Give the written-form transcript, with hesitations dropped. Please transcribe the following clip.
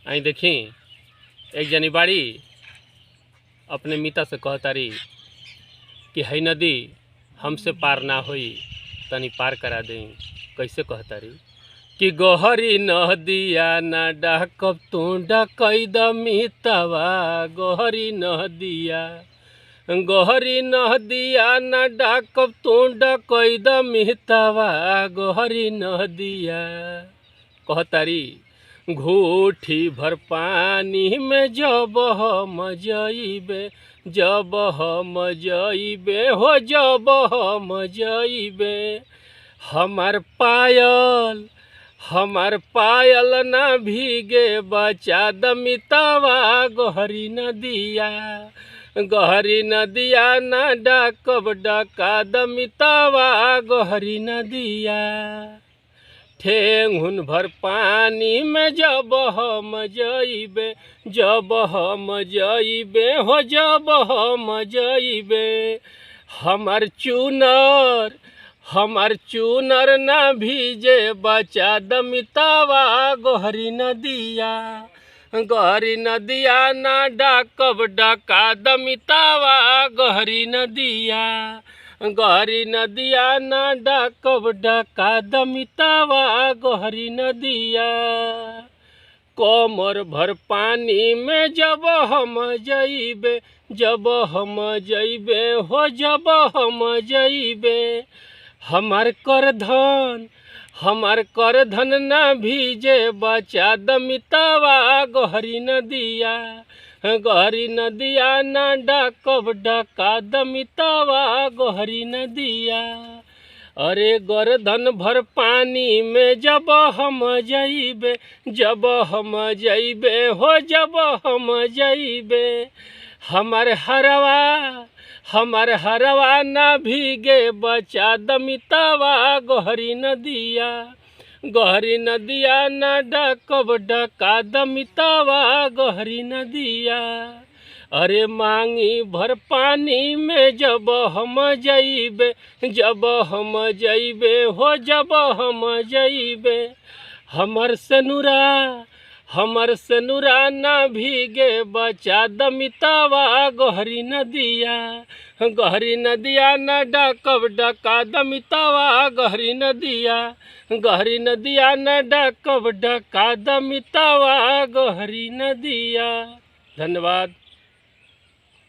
आई देखी एक जनी बाड़ी अपने मिता से कहतारी कि है नदी हमसे पार ना होई, तनी पार करा दें। कैसे कहतारी कि गहरी नदिया ना डाकब तू डकई द मितवा, गहरी नदिया ना डाकब तू डकई द मितवा, गहरी नदिया। कहतारी घूठी भर पानी में जब हम जइबे, जब हम जइबे हो जब हम जइबे, हमार पायल ना भीगे बचा द मितवा, गहरी नदिया ना डाकब डका द मितवा, गहरी नदिया। ठेंगुन भर पानी में जब हम जइबे, जब हम जइबे हो जब हम जइबे, हमार चूनर ना भीजे बचा द मितवा, गहरी नदिया ना डाकब डका द मितवा, गहरी नदिया ना डाकब डका द मितवा, गहरी नदिया। कमर भर पानी में जब हम जइबे, जब हम जइबे हो जब हम जइबे, हमार करधन ना भीजे बचा द मितवा, गहरी नदिया ना डाकब डका द मितवा, गहरी नदिया। अरे गर्दन भर पानी में जब हम जइबे, जब हम जइबे हो जब हम जइबे, हमार हरवा ना भीगे बचा द मितवा, गहरी नदिया ना डाकब डका द मितवा, गहरी नदिया। अरे मांगी भर पानी में जब हम जइबे, जब हम जइबे हो जब हम जइबे, हमर सेनुरा ना भीगे बचा द मितवा, गहरी नदिया ना डाकब डका द मितवा, गहरी नदिया ना डाकब डका द मितवा, गहरी नदिया। धन्यवाद।